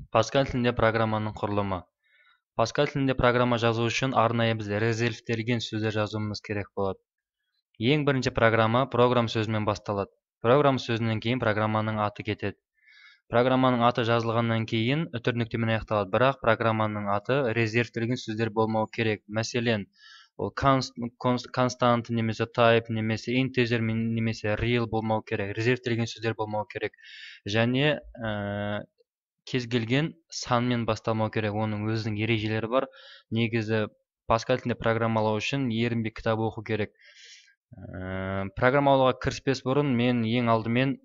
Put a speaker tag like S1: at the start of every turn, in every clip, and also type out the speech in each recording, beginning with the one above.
S1: Pascal тілінде программаның құрылымы. Pascal тілінде программа жазу үшін арнайы біз резервтелген сөздер жазуымыз керек болады. Ең бірінші программа программ сөзімен басталады. Программ сөзінен кейін программаның аты кетеді. Программаның аты жазылғаннан кейін үтір нүктемен аяқталады, бірақ программаның аты резервтелген сөздер болмау керек. Мәселен, ол constant немесе type немесе integer немесе real болмау керек, резервтелген сөздер болмау керек. Және кез келген санмен басталмау керек. Оның өзінің ережелері бар. Негізі Pascal тілінде программалау үшін ерінбей кітап оқу керек. Программалауға кіріспес бұрын мен ең алдымен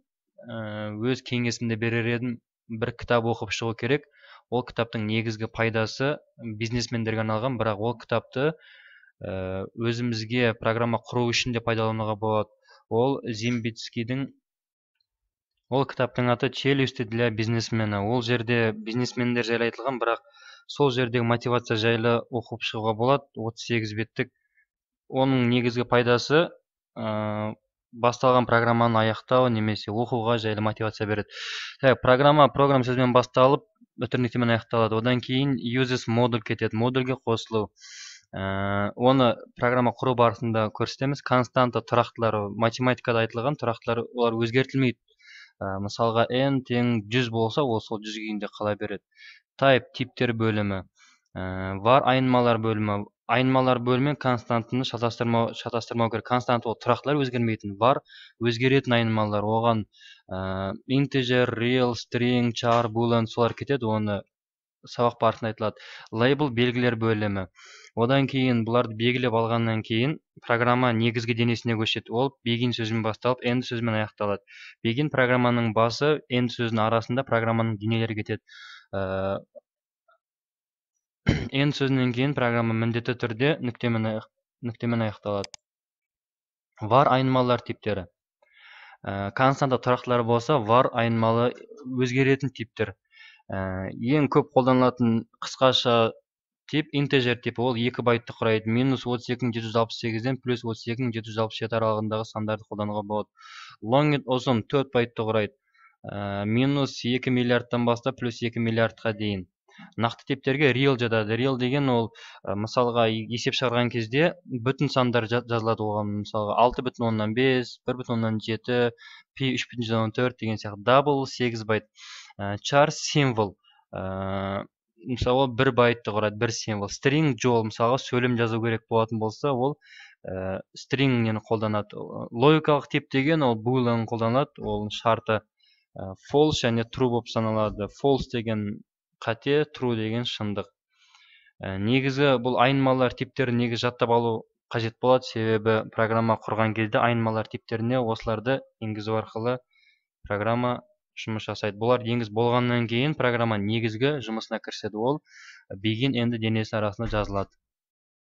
S1: өз кеңесімді берер едім, бір кітап оқып шығу керек. Ол кітаптың негізгі пайдасы бизнесмендерге арналған, бірақ ол кітапты өзімізге программа құру үшін де пайдалануға болады. Ол Зимбицкийдің кітаптың аты «Челюсти для бизнесмена». Ол жерде бизнесмендер жайлы айтылған, бірақ сол жердегі мотивация жайлы оқып шығуға болады. 38 беттік. Оның негізгі пайдасы басталған программаны аяқтау немесе оқуға жайлы мотивация береді. Программ сөзбен басталып, үтір нүктемен аяқталады. Одан кейін uses модуль кетеді. Модульге қосылу. Оны программа құру барысында көрсетеміз. Константа тұрақтылары, математикада айтылған тұрақтылар, олар өзгертілмейді. Мысалға n тең 100 болса, ол сол 100 күйінде қала береді. Type типтер бөлімі. Var айнымалар бөлімі. Айнымалар бөлімі константыны шатастырмау керек. Констант ол тұрақтылар өзгермейтін. Var өзгеретін айнымалар. Оған integer, real, string, char, boolean солар кетеді. Оны сабақ барысында айтылады. Label белгілер бөлімі. Одан кейін бұларды белгілеп алғаннан кейін программа негізгі денесіне көшеді. Ол begin сөзімен басталып, end сөзімен аяқталады. Begin программаның басы, end сөзінің арасында программаның денелері кетеді. End сөзінен кейін программа міндетті түрде нүктемен аяқталады. Var айнымалар типтері. Константа тұрақтылар болса, var айнымалы өзгеретін типтер. Ең көп қолданылатын қысқаша тип integer типі, ол 2 байтты құрайды. -32.768-ден +32.767 аралығындағы сандарды қолдануға болады. Long ұзын 4 байтты құрайды. -2 миллиардтан бастап +2 миллиардқа дейін. Нақты типтерге real жатады. Real деген ол мысалға есеп шығарған кезде бүтін сандар жазылады оған. Мысалға 6,5, 1,7, pi 3,14 деген сияқты. Double 8 байт. Char символ. Мысалы 1 байтты құрайды, 1 символ. String жол, мысалы сөйлем жазу керек болатын болса, ол string-нені қолданады. Логикалық тип деген ол boolean қолданады, ол шарты false және true болып саналады. False деген қате, true деген шындық. Негізі бұл айнымалар типтерін негіз жаттап алу қажет болады, себебі программа құрған кезде айнымалар типтеріне осыларды енгізу арқылы программа жұмыс жасайды. Бұлар енгіз болғаннан кейін программа негізгі жұмысына кіріседі. Ол begin, end денесі арасында жазылады.